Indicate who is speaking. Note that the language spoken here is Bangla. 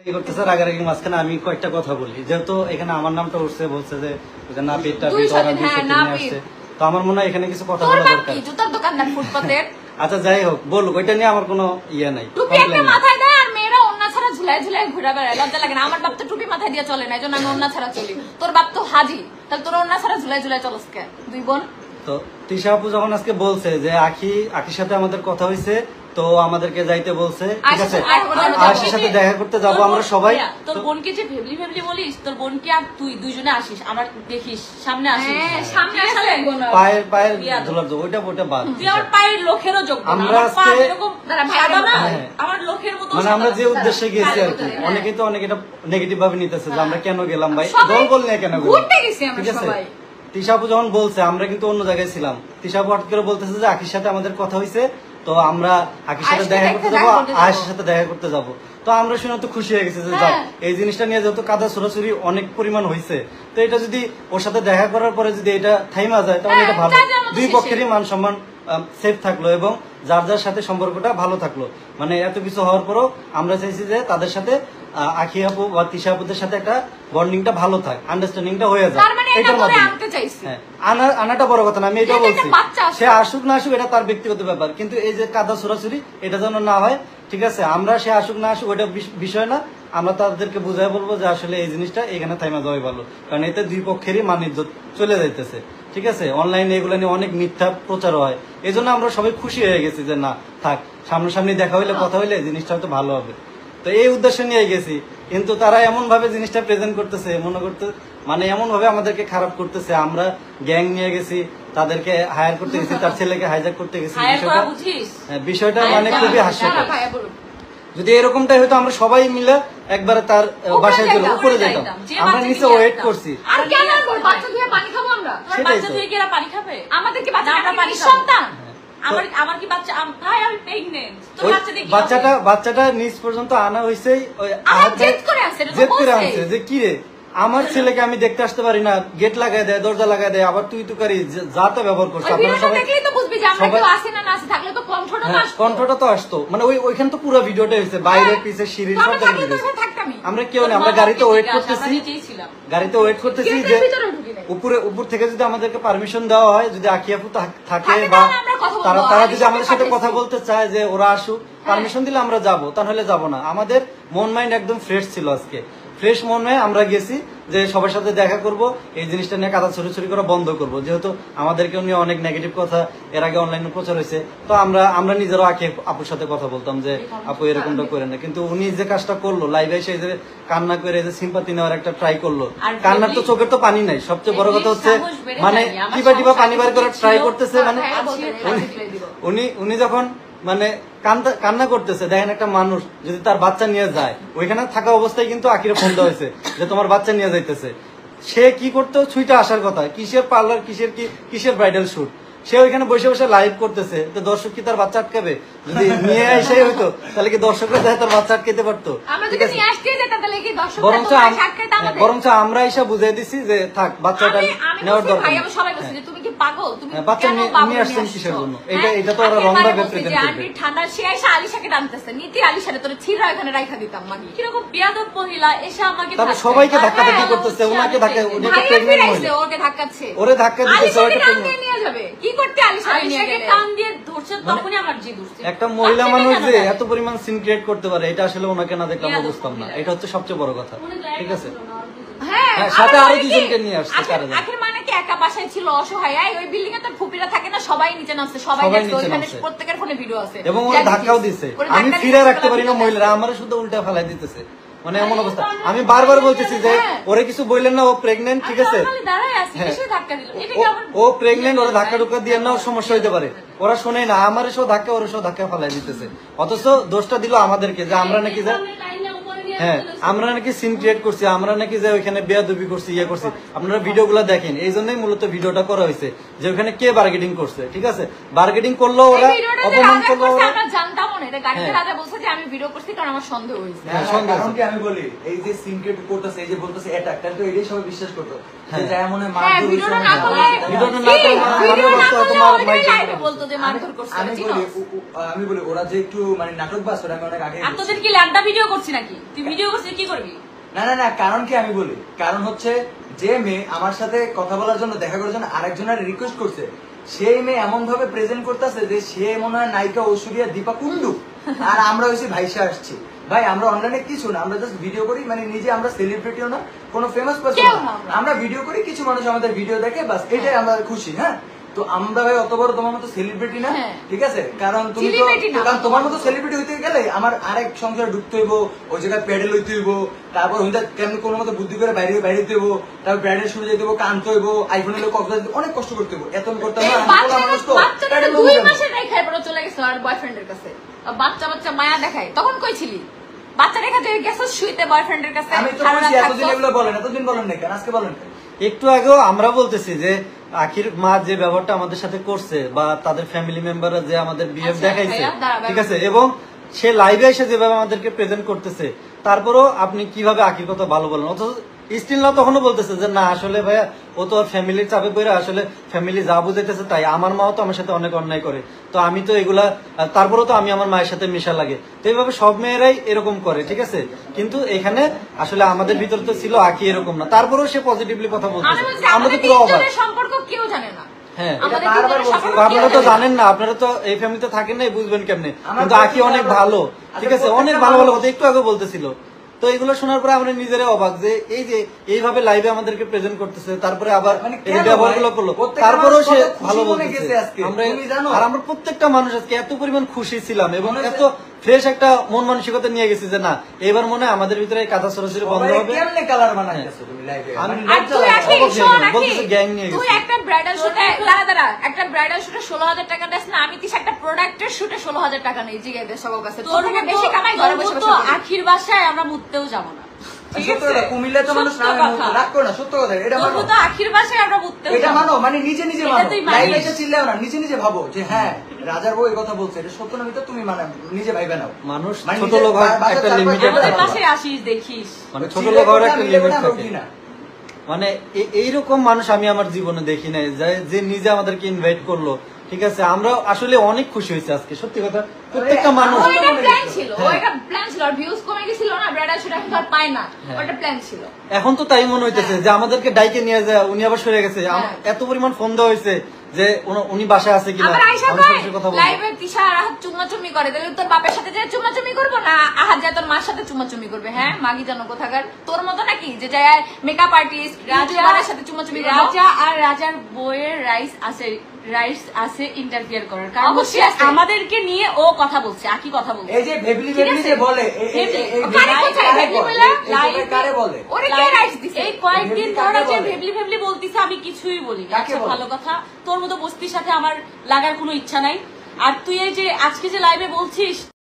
Speaker 1: করতেছে রাগারাগির মাঝখানে আমি কয়েকটা কথা বলি, যেহেতু এখানে আমার নামটা উঠছে, বলছে যে না পেটটা আসছে, তো আমার মনে হয় এখানে কিছু কথা বলা দরকার।
Speaker 2: জুতার দোকানদার ফুটপাতের।
Speaker 1: আচ্ছা যাই হোক, বলুক, ওইটা নিয়ে আমার কোনো ইয়ে নাই।
Speaker 2: টুপি একটা মাথায় দেয় আর মেয়েরা ওন্না ছাড়া ঝুলায় ঝুলায় ঘুরে বেড়ায়, লজ্জা লাগে না? আমার বাপ তো টুপি মাথায় দিয়ে চলে না, এই জন্য আমি ওন্না ছাড়া চলি। তোর বাপ তো হাজি, তাহলে তোর ওন্না ছাড়া ঝুলায় ঝুলায় চলস কে? দুই বোন।
Speaker 1: তো তিশা আপু যখন আজকে বলছে যে আখির সাথে আমাদের কথা হয়েছে, তো আমাদেরকে যাইতে বলছে, ঠিক আছে, আশির সাথে দেখা করতে যাবো আমরা সবাই।
Speaker 3: তোর বোনকে যে ভেবলি ভেবলি বলিস, তোর বোনকে আর তুই দুইজনে আসিস, আমার দেখিস সামনে আসিস, সামনে আসলে
Speaker 1: পায়ের ধুলার যোগ, ওইটা বাদ।
Speaker 3: তুই আমার পায়ের লোকেরও যোগ।
Speaker 1: আমরা আজকে
Speaker 3: আমার লোকের মতো,
Speaker 1: মানে আমরা যে উদ্দেশ্যে গেছি আর কি, অনেকে তো অনেক এটা নেগেটিভ ভাবে নিতেছে যে আমরা কেন গেলাম ভাই, দল বল নিয়ে কেন গেলাম, ঠিক আছে। তিশা আপু যখন বলছে, আমরা কিন্তু অন্য জায়গায় ছিলাম, তিশা আপু হঠাৎ করে বলতেছে যে আখির সাথে আমাদের কথা হয়েছে, তো আমরা আখির সাথে দেখা করতে যাবো, আয়েশের সাথে দেখা করতে যাবো। তো আমরা শুনে তো খুশি হয়ে গেছি যে যাক, এই জিনিসটা নিয়ে যেহেতু কাদা ছোড়াছুরি অনেক পরিমাণ হয়েছে, তো এটা যদি ওর সাথে দেখা করার পরে যদি এটা থাইমা যায়, তাহলে এটা ভালো, দুই পক্ষেরই মান সম্মান সেফ থাকলো এবং যার যার সাথে সম্পর্কটা ভালো থাকলো। মানে এত কিছু হওয়ার পরও আমরা চাইছি যে তাদের সাথে আখি আপু বা তিশা আপুদের সাথে একটা বন্ডিংটা ভালো থাক, আন্ডারস্ট্যান্ডিংটা হয়ে যায়, এটার মাধ্যমে আনাটা বড় কথা না, আমি এটাও বলছি। সে আসুক না আসুক এটা তার ব্যক্তিগত ব্যাপার, কিন্তু এই যে কাদা ছোড়াছুরি এটা যেন না হয়, ঠিক আছে। আমরা সে আসুক না আসুক ওইটা বিষয় না, আমরা তাদেরকে বুঝাই বলবো যে আসলে এই জিনিসটা এখানে থাইমা যাওয়াই ভালো, কারণ এতে দুই পক্ষেরই মান ইজ্জত চলে যাইতেছে, ঠিক আছে। অনলাইনে এগুলো নিয়ে অনেক মিথ্যা প্রচার হয়, এই জন্য আমরা সবাই খুশি হয়ে গেছি যে না থাক, সামনাসামনি দেখা হইলে কথা হইলে জিনিসটা হয়তো ভালো হবে, তো এই উদ্দেশ্য নিয়ে গেছি। কিন্তু তারা এমন ভাবে জিনিসটা প্রেজেন্ট করতেছে, মনে করতে মানে এমন ভাবে আমাদেরকে খারাপ করতেছে, আমরা গ্যাং নিয়ে গেছি, তাদেরকে হায়ার করতে গেছি, তার ছেলেকে হাইজ্যাক করতে গেছি, বিষয়টা মানে খুবই হাস্যকর। যদি এরকমটাই হয়তো আমরা সবাই মিলে একবারে তার বাসায় চলে উপরে যেতাম, আমরা নিচে ওয়েট করছি। বাচ্চাটা নিচ পর্যন্ত আনা হয়েছে, জেদ করে আনছে যে কি রে আমার ছেলেকে আমি দেখতে আসতে পারি না, গেট লাগাই দেয়, দরজা লাগাই দেয়, আবার তুই তুকারি যাতে ব্যবহার করছে। কণ্ঠটা তো আসতো, মানে ওইখানে তো পুরো ভিডিওটা হয়েছে, বাইরে পিছে সিঁড়ির সব আমরা কেউ নেই, আমরা গাড়িতে ওয়েট করতেছি যে উপর থেকে যদি আমাদেরকে পারমিশন দেওয়া হয়, যদি আখি আপু থাকে বা তারা যদি আমাদের সাথে কথা বলতে চায় যে ওরা আসুক, পারমিশন দিলে আমরা যাবো, তাহলে যাবো না। আমাদের মন মাইন্ড একদম ফ্রেশ ছিল, আজকে ফ্রেশ মনে আমরা গেছি যে সবার সাথে দেখা করব, এই জিনিসটা নিয়ে কাদা ছড়ি করা বন্ধ করব, যেহেতু আমাদেরকেও নিয়ে অনেক নেগেটিভ কথা এর আগে অনলাইনে প্রচার হয়েছে। তো আমরা নিজেরও আখি আপুর সাথে কথা বলতাম যে আপু এরকমটা করে না, কিন্তু উনি যে কাজটা করলো লাইভে এসে যে কান্না করে যে সিম্পাতি নেওয়ার একটা ট্রাই করলো, কান্নার তো চোখের তো পানি নাই, সবচেয়ে বড় কথা হচ্ছে মানে টিপা পানি বার করার ট্রাই করতেছে, মানে উনি যখন মানে কান্না করতেছে, দেখেন একটা মানুষ যদি তার বাচ্চা নিয়ে যায়, ওইখানে থাকা অবস্থায় কিন্তু আকিরে ফোন দেওয়া হয়েছে যে তোমার বাচ্চা নিয়ে যাইতেছে, সে কি করতে ছুইটা আসার কথা, কিসের পার্লার, কিসের ব্রাইডাল শুট, সে ওইখানে বসে বসে লাইভ করতেছে, তো দর্শক কি তার বাচ্চা আটকাবে? যদি নিয়ে এসেই হইতো তাহলে কি দর্শকরা দেখে তার বাচ্চা আটকাতে পারতো? বরঞ্চ আমরা এসে বুঝাই দিছি যে থাক, বাচ্চাটা নেওয়ার দরকার, বাচ্চা নিয়ে আসছেন কিসের জন্য, এটা তো ওরা রং ভাবে প্রেজেন্ট করবে।
Speaker 2: ঠান্ডা সে এসে আলিশাকে টানতেছে, নীতি আলিশারে তোর ছিড়া এখানে রাইখা দিতাম, মানে
Speaker 3: কিরকম বেয়াদব মহিলা এসে আমাকে
Speaker 1: তারপর সবাইকে ধাক্কাধাক্কি করতেছে, ওনাকে ধাক্কা, ওনাকে প্রেগন্যান্ট মহিলা
Speaker 2: ওকে ধাক্কাচ্ছে,
Speaker 1: ওরে ধাক্কা দিতেছে, ওকে
Speaker 2: নিয়ে যাবে কি করতে, আলিশাকে নিয়ে গেলে
Speaker 3: টান দিয়ে ধরছে, তখনই আমার জি ধরছে।
Speaker 1: একটা মহিলা মানুষ যে এত পরিমাণ সিন ক্রিয়েট করতে পারে, এটা আসলে ওনাকে না দেখলে আমরা বুঝতাম না, এটা হচ্ছে সবচেয়ে বড় কথা, ঠিক আছে। হ্যাঁ, সাথে আরো দুজনকে নিয়ে আসছে,
Speaker 2: আখের মানে কি একা বাসায় ছিল, অসহায়, ওই বিল্ডিং এ তো ফুপিরা থাকে না, সবাই নিচে নামছে, সবাই দেখছে, ওইখানে প্রত্যেকের ফোনে ভিডিও আছে,
Speaker 1: এবং ওরা ধাক্কাও দিছে, আমি ফিরে রাখতে পারি না, মহিলারা আমারে শুধু উল্টা ফেলাই দিতেছে, মানে এমন অবস্থা। আমি বারবার বলতেছি যে ওরে কিছু বললেন না, ও প্রেগনেন্ট, ঠিক আছে, ও প্রেগনেন্ট, ওরা ধাক্কা টুক্কা দিয়ে না, ওর সমস্যা হইতে পারে, ওরা শোনে না, আমার এসব ধাক্কা, ওর সব ধাক্কা ফেলাই দিতেছে, অথচ দোষটা দিল আমাদেরকে যে আমরা নাকি যে আমরা নাকি সিন ক্রিয়েট করছি, আমরা নাকি যে ওইখানে বেয়াদবি করছি, ইয়ে করছি। আপনারা ভিডিও গুলা দেখেন, এই জন্যই মূলত ভিডিওটা করা হয়েছে যে ওখানে কে বার্গেটিং করছে, ঠিক আছে। বার্গেটিং করলো ওরা, অপমান করলো ওরা,
Speaker 2: আমরা জানতাম না, এটা গাড়িতে রাজা বলছে যে আমি ভিডিও করছি কারণ আমার সন্দেহ হইছে।
Speaker 1: হ্যাঁ, সন্দেহ।
Speaker 4: কারণ কি আমি বলি, এই যে সিন ক্রিয়েট করতেছে, এই যে বলতেছে এটা একটা, তো এটাই সবাই বিশ্বাস করতো যে এমন
Speaker 2: ভিডিওটা না করলে বলতো যে মারধর করছে।
Speaker 4: আমি বলি ওরা যে একটু মানে নাটক বাস করে, আমি অনেক আগে
Speaker 3: আপনাদের কি ল্যান্ডা ভিডিও করছি নাকি? তুই ভিডিও করছিস কি করবি?
Speaker 4: না না না, কারণ কি আমি বলি, কারণ হচ্ছে যে মেয়ে আমার সাথে কথা বলার জন্য, দেখা করার জন্য আরেকজনের রিকোয়েস্ট করছে, সেই মেয়ে এমন ভাবে প্রেজেন্ট করতেছে যে সে মনে হয় নায়িকা ঐশ্বরিয়া দীপা কুন্ডু, আর আমরা হয়েছি ভাইসা আসছি। ভাই আমরা অনলাইনে কিছু না, আমরা জাস্ট ভিডিও করি, মানে নিজে আমরা সেলিব্রিটিও না, কোনো ফেমাস পারসন না, আমরা ভিডিও করি, কিছু মানুষ আমাদের ভিডিও দেখে, বাস এটাই আমরা খুশি। হ্যাঁ, তো আমরা ভাই অত বড় তোমার মতো সেলিব্রিটি না, ঠিক আছে? কারণ তুমি তো, কারণ তোমার মতো সেলিব্রিটি হইতে গেলে আমার আরেক সংসার ঢুকতে হইব, ওই জায়গায় প্যাডেল হইতে হইব, তারপর হইতে কেমন কোনো মতো বুদ্ধি করে বাইরে বাইরে হইতে হইব, তারপর ব্র্যান্ডের শুরু যেতে হইব, কানতে হইব, আইফোন হইলে কক্সবাজার যেতে, অনেক কষ্ট করতে হইব। এত করতে হবে না, মানুষ তো প্যাডেল
Speaker 2: 2 মাসের রেখায় পরে চলে গেছে আর বয়ফ্রেন্ডের কাছে। বাচ্চা বাচ্চা মায়া দেখায়, তখন কই ছিলি? বাচ্চা রেখা তুই গেছিস শুইতে বয়ফ্রেন্ডের কাছে।
Speaker 4: আমি তো বলছি এতদিন এগুলো বলেন, এতদিন বলেন না কেন, আজকে বলেন?
Speaker 1: একটু আগেও আমরা বলতেছি যে আখির মা যে ব্যবহারটা আমাদের সাথে করছে, বা তাদের ফ্যামিলি মেম্বাররা যে আমাদের বিহেভ দেখাইছে, ঠিক আছে, এবং সে লাইভে এসে যেভাবে আমাদেরকে প্রেজেন্ট করতেছে, তারপরও আপনি কিভাবে আখির কথা ভালো বলেন? অথচ স্টিল না তখনও বলতেছে যে না আসলে ভাইয়া ও তো আর ফ্যামিলির চাপে পড়ে, আসলে ফ্যামিলি যা বুঝাইতেছে তাই, আমার মাও তো আমার সাথে অনেক অন্যায় করে, তো আমি তো এগুলা, তারপরেও তো আমি আমার মায়ের সাথে মিশা লাগে, তো এইভাবে সব মেয়েরাই এরকম করে, ঠিক আছে। কিন্তু এখানে আসলে আমাদের ভিতর তো ছিল আঁকি এরকম না, তারপরেও সে পজিটিভলি কথা বলতেছে, আমরা তো পুরো অবাক।
Speaker 2: সম্পর্ক কেউ জানে না।
Speaker 1: হ্যাঁ,
Speaker 2: আমাদের
Speaker 1: আপনারা তো জানেন না, আপনারা তো এই ফ্যামিলিতে থাকেন না, বুঝবেন কেমনে। কিন্তু আঁকি অনেক ভালো, ঠিক আছে, অনেক ভালো ভালো কথা একটু আগে বলতেছিল। তো এগুলো শোনার পরে আমরা নিজেরাই অবাক যে এই যে এইভাবে লাইভে আমাদেরকে প্রেজেন্ট করতেছে, তারপরে আবার এই ব্যবহারগুলো করলো, তারপরেও সে ভালো বলতেছে। আর আমরা প্রত্যেকটা মানুষ আজকে এত পরিমাণ খুশি ছিলাম এবং এত ফ্রেশ একটা মন মানসিকতা নিয়ে গেছি যে না এবার মনে হয় আমাদের ভিতরে কাদা সরাসরি বন্ধ হবে। গ্যাং নিয়ে গেছি।
Speaker 2: তুই একটা ব্রাইডাল শুটে দাঁড়া একটা ব্রাইডাল শুটে 16,000 টাকা দেস না, আমি তিস একটা প্রোডাক্টের শুটে 16,000 টাকা নেই, জিগাই দে সবার কাছে। তোর থেকে বেশি কামাই ঘরে বসে বসে।
Speaker 3: আখির বাসায় আমরা মুততেও যাব না,
Speaker 4: কুমিল্লা তো মানুষ রাগ করে না, সত্য কথা এটা মানো।
Speaker 3: তো আখির বাসায় আমরা মুততেও
Speaker 4: এটা মানো, মানে নিজে নিজে মানো,
Speaker 3: তুই মানিস।
Speaker 4: লাইভে এসে চিল্লাও না, নিজে নিজে ভাবো যে হ্যাঁ রাজার বউ এই কথা বলছে, এটা সত্য না মিথ্যা তুমি মানে নিজে ভাইবে নাও।
Speaker 1: মানুষ
Speaker 4: মানে
Speaker 1: ছোট
Speaker 4: নিজের
Speaker 1: লোক হয় একটা লিমিটেড,
Speaker 3: আমাদের পাশে আসিস দেখিস,
Speaker 1: মানে ছোট লোক হওয়ার একটা লিমিট থাকে।
Speaker 4: উঠি না।
Speaker 1: মানে এইরকম মানুষ আমি আমার জীবনে দেখি নাই যে নিজে আমাদেরকে ইনভাইট করলো, ঠিক আছে। আমরা আসলে অনেক খুশি হয়েছি আজকে, সত্যি কথা। প্রত্যেকটা মানুষ
Speaker 2: ওইটা প্ল্যান ছিল, ওইটা প্ল্যান ছিল, আর ভিউজ কমে গেছিল না, ব্রাইডাল শুট এখন আর পায় না, ওইটা প্ল্যান ছিল।
Speaker 1: এখন তো তাই মনে হইতেছে যে আমাদেরকে ডাইকে নিয়ে যায়, উনি আবার সরে গেছে। এত পরিমাণ ফোন দেওয়া হয়েছে যে উনি বাসায় আছে কিনা,
Speaker 2: আবার আয়শা
Speaker 1: আমার
Speaker 2: কয়
Speaker 1: সাথে কথা বলবো।
Speaker 2: লাইভে তিশা আর আহাত চুম্মাচুম্মি করে, তাহলে তোর বাপের সাথে যে চুম্মাচুম্মি করবো না, আহাত যায় তোর মার সাথে চুম্মাচুম্মি করবে? হ্যাঁ, মাগি জানো কোথাকার, তোর মতো নাকি যে যায় মেকআপ আর্টিস্ট রাজার সাথে চুম্মাচুম্মি করবো?
Speaker 3: রাজা আর রাজার বইয়ের রাইটস আছে ইন্টারফিয়ার করার, কারণ
Speaker 2: অবশ্যই আছে।
Speaker 3: আমাদেরকে নিয়ে ও কথা বলছে, আকি কথা বলছে।
Speaker 4: এই যে ভেবলি ভেবলি যে বলে, কারে বলে?
Speaker 2: ওরে কে রাইটস দিছে?
Speaker 3: এই কয়েকদিন
Speaker 4: ভেবলি কাকে
Speaker 3: ধরে যে
Speaker 4: বলে?
Speaker 3: ভেবলি ভেবলি বলতিছে, আমি কিছুই বলি না।
Speaker 4: কাকে
Speaker 3: আচ্ছা,
Speaker 4: বলে?
Speaker 3: ভালো কথা, তোর মতো বস্তির সাথে আমার লাগার কোনো ইচ্ছা নাই। আর তুই এই যে আজকে যে লাইভে বলছিস